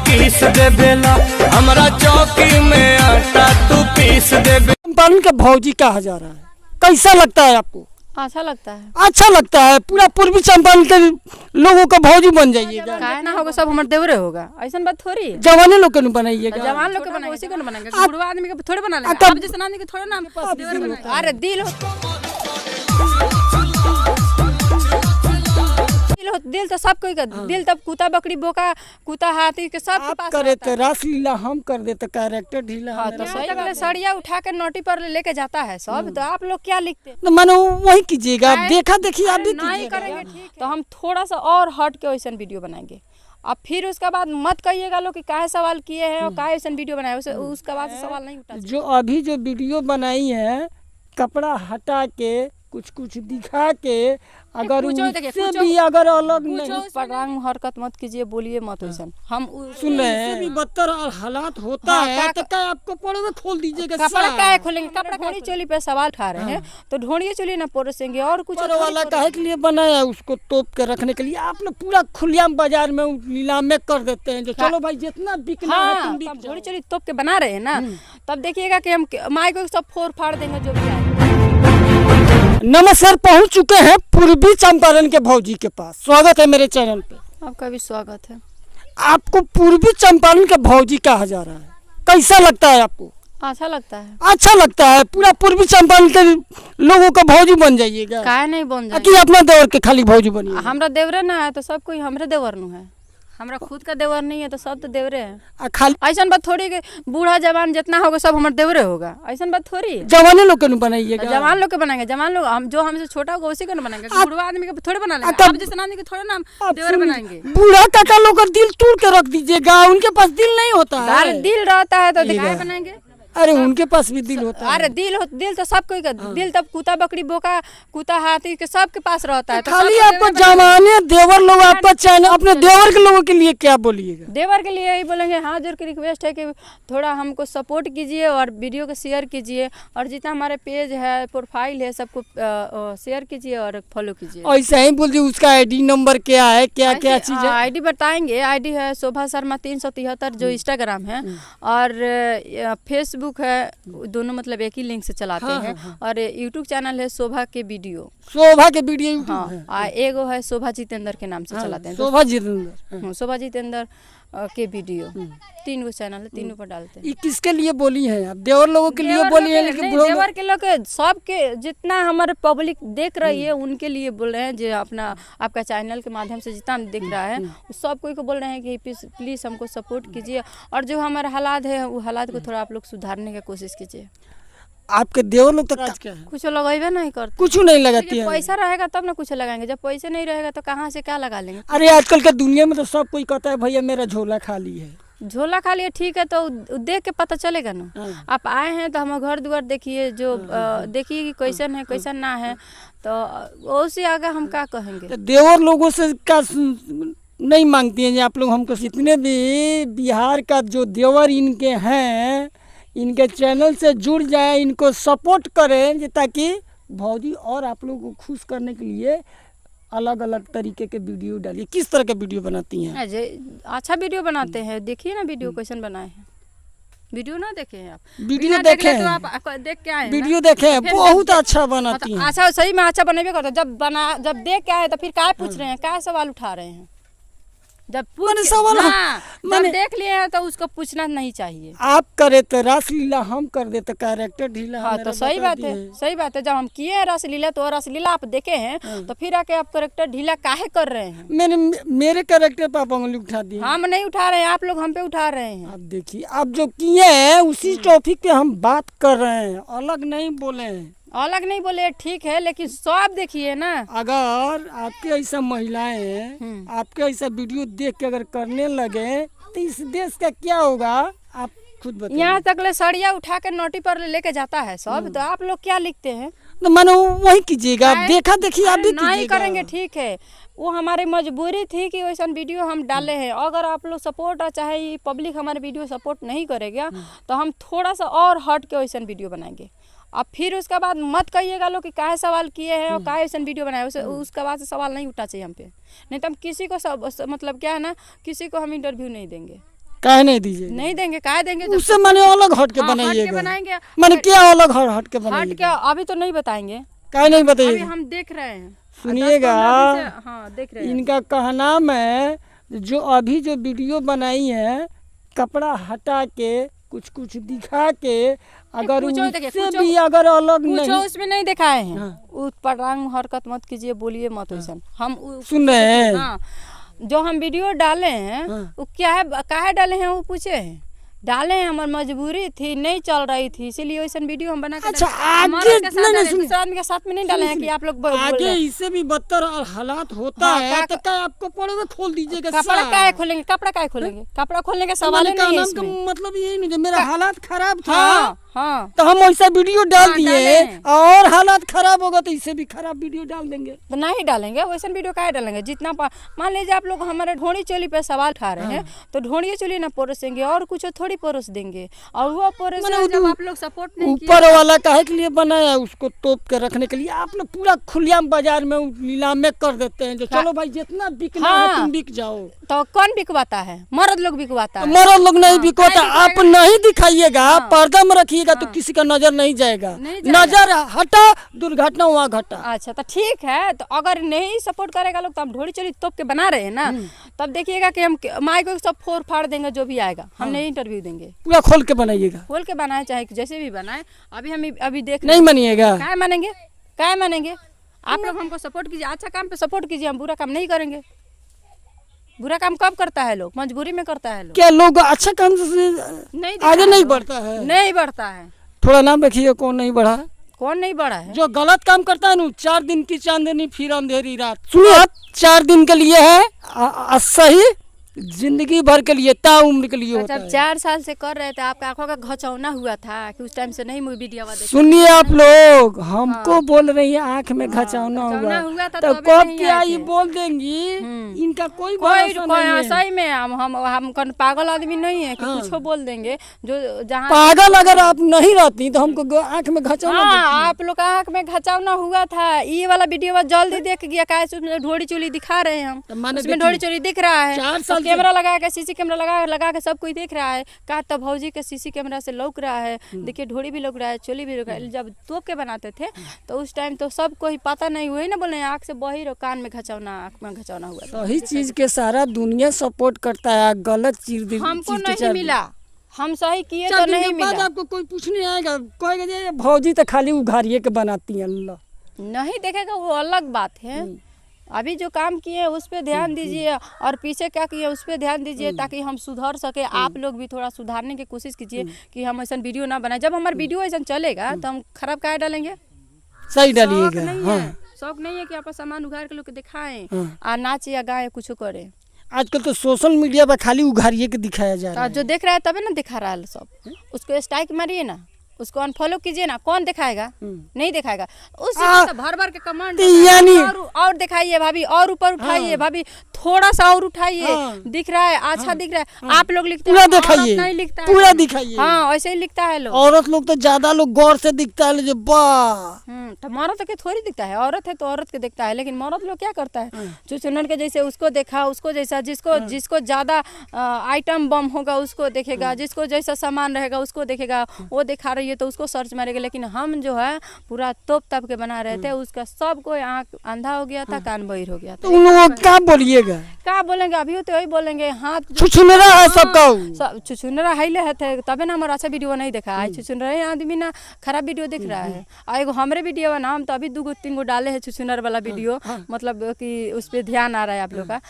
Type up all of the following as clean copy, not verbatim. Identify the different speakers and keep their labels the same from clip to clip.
Speaker 1: किस दे बेला हमरा चौकी में आटा तू पीस दे।
Speaker 2: चंपारण का भौजी कहा जा रहा है, कैसा लगता है आपको?
Speaker 3: अच्छा लगता है।
Speaker 2: अच्छा लगता है, पूरा पूर्वी चंपारण के लोगों का भौजी बन जाइएगा।
Speaker 3: काहे ना होगा, सब हमारे देवरे होगा, ऐसा बात थोड़ी।
Speaker 2: जवाने लोग के बनाइएगा,
Speaker 3: जवान लोग के बनाएंगे, उसी को बनाएंगे, बुढ़वा आदमी के थोड़े बना लेंगे। अब जैसे आदमी के थोड़े नाम देवरे बनाएंगे। अरे दिल तो सब कोई का दिल, तब कुत्ता बकरी बोका कुत्ता हाथी के सब के पास
Speaker 2: करे तो रासलीला, हम कर देते कैरेक्टर ढीला।
Speaker 3: हाँ, तो सही बात है। सड़िया उठा कर नोटी पर लेके जाता है सब, तो आप लोग क्या लिखते हैं?
Speaker 2: तो मानो वही कीजिएगा, देखा देखी आप भी
Speaker 3: नहीं करेंगे, ठीक। तो हम थोड़ा सा और हट के वैसा वीडियो बनाएंगे। अब फिर उसके बाद मत कहिएगा लोग कि काहे सवाल किए हैं और काहे ऐसा वीडियो बनाए, उसके बाद सवाल नहीं उठा।
Speaker 2: जो अभी जो वीडियो बनाई है, कपड़ा हटा के कुछ कुछ दिखा के, अगर उससे भी अगर अलग नहीं
Speaker 3: परांग हरकत मत कीजिए, बोलिए मत वैसा। हम
Speaker 2: सुन रहे हैं भी बदतर हालात होता है, तो क्या आपको पड़े में खोल दीजिएगा?
Speaker 3: कपड़ा काहे खोलेंगे? कपड़ा ढोड़ी चोली पे सवाल उठा रहे हैं, तो ढोड़ी चोली ना परोसेंगे और कुछ
Speaker 2: वाला काहे के लिए बनाया, उसको तोप के रखने के लिए। आप लोग पूरा खुलेआम बाजार में नीलाम में कर देते हैं, जो चलो भाई जितना बिकना है तुम बिक।
Speaker 3: ढोड़ी चोली तोप के बना रहे हैं ना, तब देखिएगा कि हम माई को सब फोड़ फाड़ देंगे जो भी आए।
Speaker 2: नमस्कार, पहुंच चुके हैं पूर्वी चंपारण के भौजी के पास। स्वागत है मेरे चैनल पे।
Speaker 3: आपका भी स्वागत है।
Speaker 2: आपको पूर्वी चंपारण का भौजी कहा जा रहा है, कैसा लगता है आपको?
Speaker 3: अच्छा लगता है।
Speaker 2: अच्छा लगता है, पूरा पूर्वी चंपारण के लोगों का भौजी बन जाइएगा।
Speaker 3: काहे नहीं बन जाएगा?
Speaker 2: कि अपना देवर के खाली भौजी बनिए।
Speaker 3: हमरा देवरे ना है तो सब कोई हमरे देवर नु है, हमरा खुद का देवर नहीं है तो सब तो देवरे है।
Speaker 2: खाली
Speaker 3: ऐसा बात थोड़ी कि बूढ़ा जवान जितना होगा सब हमारे देवरे होगा, ऐसा बात थोड़ी।
Speaker 2: जवाने लोग के बनाइएगा,
Speaker 3: जवान लोग के बनाएंगे, जवान लोग हम जो हमसे छोटा होगा उसी को बनाएंगे, बुढ़वा आदमी के थोड़े बना लेंगे। अब जैसे आदमी के थोड़े नाम देवर बनाएंगे।
Speaker 2: बूढ़ा काका लोग का दिल तोड़ के रख दीजिएगा, उनके पास दिल नहीं होता है।
Speaker 3: दिल रहता है तो दिखाए बनाएंगे।
Speaker 2: अरे उनके पास भी दिल होता है।
Speaker 3: अरे दिल तो सब कोई का दिल, तब कुत्ता बकरी बोका कुत्ता हाथी के सब के पास रहता है।
Speaker 2: तो खाली आपको जमाने देवर लोग आपका चैनल, अपने देवर के लोगों के लिए क्या बोलिएगा?
Speaker 3: देवर के लिए यही बोलेंगे, हाँ जोर की रिक्वेस्ट है कि थोड़ा हमको सपोर्ट कीजिए और वीडियो को शेयर कीजिए, और जितना हमारे पेज है प्रोफाइल है सबको शेयर कीजिए और फॉलो कीजिए।
Speaker 2: ऐसा ही बोल दीजिए। उसका ID नंबर क्या है, क्या क्या चीज है?
Speaker 3: ID बताएंगे। ID है शोभा शर्मा 373 जो इंस्टाग्राम है, और फेसबुक है, दोनों मतलब एक ही लिंक से चलाते हैं। और यूट्यूब चैनल है शोभा के वीडियो,
Speaker 2: शोभा के वीडियो।
Speaker 3: हाँ, एगो है शोभा जितेंद्र के नाम से चलाते हैं,
Speaker 2: शोभा जितेंद्र।
Speaker 3: शोभा जितेंद्र के वीडियो, 3 गो चैनल है, तीनों पर डालते हैं।
Speaker 2: ये किसके लिए बोली है आप? देवर लोगों के लिए बोली है? लेकिन
Speaker 3: देवर के लोग सब के जितना हमारे पब्लिक देख रही है उनके लिए बोल रहे हैं, जो अपना आपका चैनल के माध्यम से जितना दिख रहा है सब कोई को बोल रहे हैं कि प्लीज हमको सपोर्ट कीजिए, और जो हमारे हालात है वो हालात को थोड़ा आप लोग सुधारने की कोशिश कीजिए।
Speaker 2: आपके देवर लोग तो
Speaker 3: कुछ लगाइबे नहीं करते,
Speaker 2: कुछ नहीं लगाती है।
Speaker 3: पैसा रहेगा तब ना कुछ लगाएंगे, जब पैसे नहीं रहेगा तो कहाँ से क्या लगा लेंगे?
Speaker 2: अरे आजकल के दुनिया में तो सब कोई कहता है भैया मेरा झोला खाली है।
Speaker 3: झोला खा लिए ठीक है, तो देख के पता चलेगा ना। आप आए हैं तो हम घर द्वार देखिए, जो देखिए कि कैसन है कैसन ना है, तो उससे आगे हम क्या कहेंगे?
Speaker 2: देवर लोगों से क्या नहीं मांगती हैं आप लोग हमको? जितने भी बिहार का जो देवर इनके हैं, इनके चैनल से जुड़ जाए, इनको सपोर्ट करें, ताकि भौजी और आप लोगों को खुश करने के लिए अलग अलग तरीके के वीडियो डालिए। किस तरह के वीडियो बनाती हैं?
Speaker 3: अच्छा वीडियो बनाते हैं, देखिए ना वीडियो कैसन बनाए हैं। वीडियो ना देखे हैं आप?
Speaker 2: वीडियो देखे हैं,
Speaker 3: तो आप देख के आए?
Speaker 2: वीडियो देखे हैं, बहुत अच्छा बनाती हैं।
Speaker 3: अच्छा, सही में अच्छा बनेबे करता। जब देख के आए तो फिर क्या पूछ रहे हैं, क्या सवाल उठा रहे हैं? जब देख लिए हैं तो उसको पूछना नहीं चाहिए।
Speaker 2: आप करे तो रासलीला, हम कर देते कैरेक्टर ढीला।
Speaker 3: हाँ, तो सही बात है, सही बात है। जब हम किए हैं रासलीला, तो रासलीला आप देखे हैं, तो फिर आके आप कैरेक्टर ढीला काहे कर रहे हैं?
Speaker 2: मेरे कैरेक्टर पर आप उंगली उठा दी।
Speaker 3: हम नहीं उठा रहे हैं, आप लोग हम पे उठा रहे हैं।
Speaker 2: आप देखिए, आप जो किए हैं उसी टॉपिक पे हम बात कर रहे हैं, अलग नहीं बोले हैं।
Speaker 3: अलग नहीं बोले ठीक है, लेकिन सब देखिए ना।
Speaker 2: अगर आपके ऐसा महिलाएं आपके ऐसा वीडियो देख के अगर करने लगे तो इस देश का क्या होगा, आप खुद बताइए।
Speaker 3: यहाँ तक ले सड़िया उठा कर नोटी पर लेके जाता है सब, तो आप लोग क्या लिखते हैं?
Speaker 2: तो मानो वही कीजिएगा, देखा देखी आप भी
Speaker 3: नहीं करेंगे, ठीक है। वो हमारी मजबूरी थी कि वैसा वीडियो हम डाले हैं। अगर आप लोग सपोर्ट, चाहे पब्लिक हमारे वीडियो सपोर्ट नहीं करेगा, तो हम थोड़ा सा और हट के वैसा वीडियो बनाएंगे। अब फिर उसके बाद मत कहिएगा लोग कि काहे सवाल किए हैं और काहे ऐसा वीडियो बनाए, उसके बाद से सवाल नहीं उठना चाहिए हम पे। नहीं तो हम किसी को मतलब क्या है ना, किसी को हम इंटरव्यू नहीं देंगे।
Speaker 2: काहे नहीं दीजिए?
Speaker 3: नहीं देंगे, काहे देंगे? जब
Speaker 2: उससे माने अलग हट के
Speaker 3: हाँ, हट के
Speaker 2: बनाइएगा।
Speaker 3: बनाएंगे।
Speaker 2: माने क्या अलग हट के
Speaker 3: हट
Speaker 2: बनाइएगा?
Speaker 3: के अभी तो नहीं बताएंगे,
Speaker 2: काहे नहीं
Speaker 3: अभी
Speaker 2: बताइएगा?
Speaker 3: हम देख रहे हैं।
Speaker 2: सुनिएगा,
Speaker 3: 10-15 दिन से, हाँ देख रहे हैं।
Speaker 2: इनका कहना में जो अभी जो वीडियो बनाई है, कपड़ा हटा के कुछ कुछ दिखा के, अगर
Speaker 3: कुछ और देखिए,
Speaker 2: उससे
Speaker 3: कुछ
Speaker 2: भी अगर अलग
Speaker 3: कुछ
Speaker 2: नहीं
Speaker 3: उसमें नहीं दिखाए हैं।
Speaker 2: हाँ।
Speaker 3: उत्पटांग हरकत मत कीजिए, बोलिए मत वैसन। हम
Speaker 2: सुन रहे हैं।
Speaker 3: हाँ, जो हम वीडियो डाले हैं
Speaker 2: हाँ।
Speaker 3: वो क्या है, काहे डाले हैं वो पूछे हैं। डाले हैं, हमारी मजबूरी थी, नहीं चल रही थी, इसीलिए वैसा वीडियो हम बना के
Speaker 2: अच्छा,
Speaker 3: हमारे
Speaker 2: आगे
Speaker 3: के साथ
Speaker 2: नहीं,
Speaker 3: डाले,
Speaker 2: सुनिए।
Speaker 3: दूसरे आदमी के साथ में नहीं डाले हैं कि आप लोग बोल
Speaker 2: आगे
Speaker 3: रहे हैं।
Speaker 2: इससे भी बदतर हालात होता
Speaker 3: हाँ,
Speaker 2: है, तो
Speaker 3: का-
Speaker 2: क्या आपको पड़ोगे खोल दीजिएगा?
Speaker 3: कपड़ा
Speaker 2: साहब।
Speaker 3: काहे खोलेंगे? कपड़ा काहे खोलेंगे? कपड़ा खोलने का सवाल
Speaker 2: मैंने
Speaker 3: ही
Speaker 2: कहा
Speaker 3: नहीं है
Speaker 2: नाम का
Speaker 3: इसमें।
Speaker 2: मतलब यही नहीं, जो मेरा हालात खराब था,
Speaker 3: हाँ हाँ,
Speaker 2: तो हम वैसा वीडियो डाल
Speaker 3: हाँ,
Speaker 2: दिए,
Speaker 3: डाले हैं।
Speaker 2: और हालात खराब होगा तो इससे भी खराब वीडियो डाल देंगे।
Speaker 3: तो नहीं डालेंगे वैसा वीडियो काहे डालेंगे? जितना मान लीजिए आप लोग हमारे ढोड़ी चोली पे सवाल उठा रहे हैं, तो ढोड़ी चोली ना परोसेंगे और कुछ थोड़ी परोस देंगे, और वो परोस
Speaker 2: मैंने
Speaker 3: जब
Speaker 2: वो
Speaker 3: आप लोग सपोर्ट नहीं किए।
Speaker 2: ऊपर वाला काहे के लिए बनाया? उसको तोप के रखने के लिए। आप लोग पूरा खुलेआम बाजार में नीलाम में कर देते हैं, जो चलो भाई जितना बिकना है
Speaker 3: हाँ।
Speaker 2: तुम बिक जाओ।
Speaker 3: तो कौन बिकवाता है? मर्द लोग बिकवाता है।
Speaker 2: मर्द लोग नहीं
Speaker 3: हाँ,
Speaker 2: बिकवाता।
Speaker 3: काहे
Speaker 2: आप
Speaker 3: बिकवाएगा?
Speaker 2: नहीं दिखाइएगा, पर्दा में रखिएगा, तो किसी का नजर नहीं जाएगा।
Speaker 3: नहीं जाएगा।
Speaker 2: नजर हटा, दुर्घटना वहाँ घटा।
Speaker 3: अच्छा तो ठीक है, तो अगर नहीं सपोर्ट करेगा लोग, तो हम ढोड़ी चोली तोप के बना रहे हैं ना, तब देखिएगा कि हम माइक को सब फोड़ फाड़ देंगे, जो भी आएगा हम नहीं इंटरव्यू देंगे।
Speaker 2: पूरा खोल के बनाइएगा,
Speaker 3: खोल के बनाए चाहे जैसे भी बनाए। अभी हम अभी देख
Speaker 2: नहीं मानिएगा।
Speaker 3: काय मानेंगे? काय मानेंगे? आप लोग हमको सपोर्ट कीजिए, अच्छा काम पे सपोर्ट कीजिए, हम बुरा काम नहीं करेंगे। बुरा काम कब करता है लोग? मजबूरी में करता है लोग।
Speaker 2: क्या लोग अच्छा काम से
Speaker 3: नहीं
Speaker 2: आगे
Speaker 3: दिखा
Speaker 2: नहीं
Speaker 3: है
Speaker 2: बढ़ता है?
Speaker 3: नहीं बढ़ता है।
Speaker 2: थोड़ा नाम रखिए, कौन नहीं बढ़ा?
Speaker 3: कौन नहीं बढ़ा है?
Speaker 2: जो गलत काम करता है ना, 4 दिन की चांदनी फिर अंधेरी रात। सुनिए, आप 4 दिन के लिए है, सही जिंदगी भर के लिए, ताउम्र के लिए होता
Speaker 3: जब
Speaker 2: है।
Speaker 3: 4 साल से कर रहे थे, आपका आंखों का घचौना हुआ था कि उस टाइम से नहीं वीडियो देखा?
Speaker 2: सुनिए, आप लोग हमको बोल रही है आंख में घचौना
Speaker 3: घचौना
Speaker 2: हुआ,
Speaker 3: हुआ था,
Speaker 2: तो
Speaker 3: तो अभी
Speaker 2: कब
Speaker 3: नहीं
Speaker 2: क्या
Speaker 3: आए
Speaker 2: ये
Speaker 3: थे।
Speaker 2: बोल देंगी? इनका कोई भरोसा नहीं है।
Speaker 3: सही में हम कौन पागल आदमी नहीं है कि कुछ बोल देंगे। जो जहाँ
Speaker 2: पागल अगर आप नहीं रहती तो हमको आंख में घचौना
Speaker 3: हाँ, आप लोग का आँख में घचावना हुआ था। ये वाला वीडियो जल्दी देख गया, क्या उसमें ढोड़ी चोली दिखा रहे हैं हम,
Speaker 2: तो माने
Speaker 3: उसमें
Speaker 2: देखिए,
Speaker 3: ढोड़ी चोली दिख रहा है।
Speaker 2: 4
Speaker 3: तो
Speaker 2: साल से-
Speaker 3: कैमरा लगा के, सीसी कैमरा लगा के सब कोई देख रहा है। का तो भौजी के सीसी कैमरा से लौक रहा है, देखिए ढोड़ी भी लौक रहा है, चोली भी लौक रहा है। जब तोप के बनाते थे तो उस टाइम तो सब कोई पता नहीं हुआ, ना बोले आँख से बहिर और कान में घचौना, आँख में घचौना हुआ था।
Speaker 2: सही चीज के सारा दुनिया सपोर्ट करता है, गलत चीज
Speaker 3: हमको
Speaker 2: चीज के
Speaker 3: नहीं
Speaker 2: चार-
Speaker 3: मिला, हम सही किए
Speaker 2: 4
Speaker 3: तो
Speaker 2: दिन
Speaker 3: नहीं
Speaker 2: के बाद
Speaker 3: मिला।
Speaker 2: आपको कोई पूछने आएगा, कहेगा ये भौजी तो खाली उघारिये के बनाती है। अल्लाह
Speaker 3: नहीं देखेगा वो अलग बात है। अभी जो काम किए उस पर ध्यान दीजिए, और पीछे क्या किए उस पर ध्यान दीजिए, ताकि हम सुधर सके। आप लोग भी थोड़ा सुधारने की कोशिश कीजिए कि हम ऐसा वीडियो ना बनाए। जब हमारा वीडियो ऐसा चलेगा तो हम खराब काहे डालेंगे?
Speaker 2: सही
Speaker 3: शौक
Speaker 2: डालिएगा।
Speaker 3: नहीं
Speaker 2: हाँ,
Speaker 3: है, शौक नहीं है कि आप सामान उघार के लोग के दिखाएं
Speaker 2: हाँ।
Speaker 3: और नाचे या गाए कुछ करे।
Speaker 2: आजकल तो सोशल मीडिया पर खाली उघारिये के दिखाया जा रहा
Speaker 3: तो
Speaker 2: है।
Speaker 3: जो देख रहा है तभी ना दिखा रहा है सब। उसको स्ट्राइक मारिए ना, उसको अनफॉलो कीजिए ना, कौन दिखाएगा? नहीं दिखाएगा। उस तो भर भर के कमांड
Speaker 2: तो यानी-
Speaker 3: और दिखाइए भाभी, और ऊपर उठाइए भाभी, थोड़ा सा और उठाइए।
Speaker 2: हाँ।
Speaker 3: दिख रहा है, अच्छा दिख रहा है। आप लोग लिखते
Speaker 2: पूरा
Speaker 3: हैं, औरत
Speaker 2: दिखाइए,
Speaker 3: नहीं लिखता है।
Speaker 2: पूरा दिखाइए।
Speaker 3: हाँ, ऐसे ही लिखता है लोग।
Speaker 2: औरत लोग तो ज्यादा लोग गौर से दिखता है, जो वाह।
Speaker 3: तो मर्द के थोड़ी दिखता है, औरत है तो औरत के दिखता है। लेकिन मर्द लोग क्या करता है, चुचुनर के जैसे उसको देखा, उसको जैसा, जिसको ज्यादा आइटम बम होगा उसको देखेगा, जिसको जैसा सामान रहेगा उसको देखेगा। वो दिखा रही है तो उसको सर्च मारेगा। लेकिन हम जो है पूरा तोप ताप के बना रहे थे, उसका सब कोई आँख अंधा हो गया था, कान बहिर हो गया
Speaker 2: तो
Speaker 3: था।
Speaker 2: उन लोगों को क्या बोलिएगा?
Speaker 3: क्या बोलेंगे? अभी तो वही बोलेंगे, हाथ
Speaker 2: छुछुनरा है सबका।
Speaker 3: छुछुनरा हाइले है, तबे ना हमारा अच्छा वीडियो नहीं देखा है। छुछुनरा आदमी ना खराब वीडियो देख रहा है। और एगो हमरे वीडियो है ना, हम तो अभी 2-3 डाले हैं छुछुनर वाला वीडियो, मतलब कि उस पर ध्यान आ रहा है आप लोग का।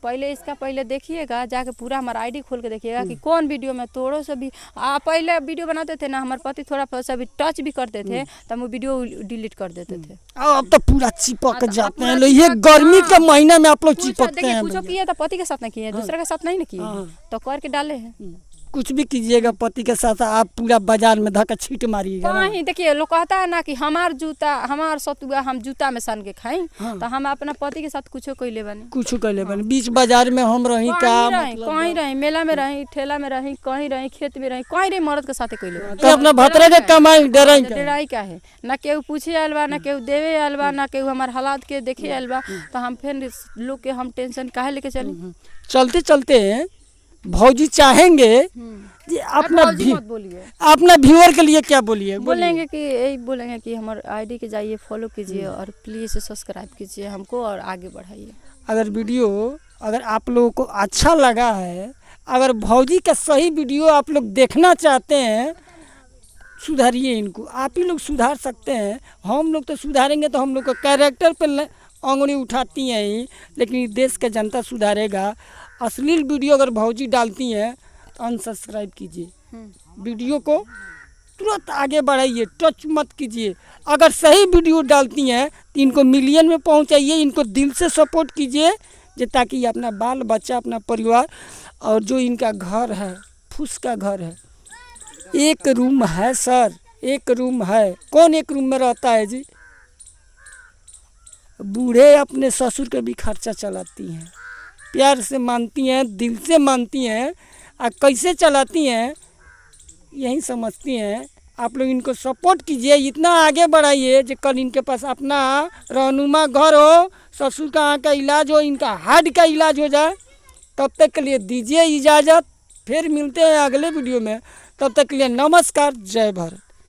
Speaker 3: पहले देखिएगा, जाके पूरा हमारा आईडी खोल के देखिएगा कि कौन वीडियो में थोड़ा सा भी पहले वीडियो बनाते थे ना, हमारे पति थोड़ा सा भी टच भी करते थे तो हम वो वीडियो डिलीट कर देते थे।
Speaker 2: अब तो पूरा चिपक जाते
Speaker 3: पूरा
Speaker 2: हैं लोग। ये
Speaker 3: चिपक-
Speaker 2: गर्मी
Speaker 3: हाँ।
Speaker 2: के महीने में आप लोग
Speaker 3: कुछ
Speaker 2: चिपकते
Speaker 3: देखिए,
Speaker 2: हैं
Speaker 3: कुछ
Speaker 2: भैया।
Speaker 3: किए तो पति के साथ नहीं किए, दूसरे के साथ नहीं ना किए, तो करके डाले हैं।
Speaker 2: कुछ भी कीजिएगा पति के साथ, आप पूरा बाजार में धक्का छीट मारिएगा ना।
Speaker 3: कहीं देखिए, लोग कहता है ना कि हमार जूता, हमार सतुआ हम जूता में सान के खाई, तो हम अपना पति के साथ कुछ कोई ले बने,
Speaker 2: कुछ कर ले बने। बीच बाजार में हम रही का मतलब
Speaker 3: कहीं रही, मेला में रही, ठेला में रही, कहीं रही, खेत में रही, कहीं रही, मर्द के साथ कोई ले
Speaker 2: तो अपना भतरे के कमाई डराई का।
Speaker 3: डराई का है ना, केहू पूछे आयल बा, ना केहू देवे आयल बा, ना केहू हमार हालात के देखे आयल बा। तो हम फिर लोग के हम टेंशन काहे लेके चली?
Speaker 2: चलते चलते भौजी चाहेंगे जी अपना
Speaker 3: भौजी मत बोलिए,
Speaker 2: अपना व्यूअर के लिए क्या बोलिए?
Speaker 3: बोलेंगे कि यही बोलेंगे कि हमारे आईडी के जाइए, फॉलो कीजिए और प्लीज़ सब्सक्राइब कीजिए हमको और आगे बढ़ाइए।
Speaker 2: अगर वीडियो अगर आप लोगों को अच्छा लगा है, अगर भौजी का सही वीडियो आप लोग देखना चाहते हैं, सुधारिए इनको। आप ही लोग सुधार सकते हैं, हम लोग तो सुधारेंगे तो हम लोग का कैरेक्टर पे अंगुली उठाती हैं ही, लेकिन ये देश का जनता सुधारेगा। अश्लील वीडियो अगर भौजी डालती हैं तो अनसब्सक्राइब कीजिए, वीडियो को तुरंत आगे बढ़ाइए, टच मत कीजिए। अगर सही वीडियो डालती हैं तो इनको मिलियन में पहुंचाइए, इनको दिल से सपोर्ट कीजिए, जे ताकि अपना बाल बच्चा, अपना परिवार और जो इनका घर है, फूस का घर है, एक रूम है सर, एक रूम है, कौन एक रूम में रहता है जी? बूढ़े अपने ससुर के भी खर्चा चलाती हैं, प्यार से मानती हैं, दिल से मानती हैं, और कैसे चलाती हैं यही समझती हैं। आप लोग इनको सपोर्ट कीजिए, इतना आगे बढ़ाइए जो कल इनके पास अपना रहनुमा घर हो, ससुर का आँख का इलाज हो, इनका हार्ट का इलाज हो जाए। तब तक के लिए दीजिए इजाज़त, फिर मिलते हैं अगले वीडियो में। तब तक के लिए नमस्कार, जय भारत।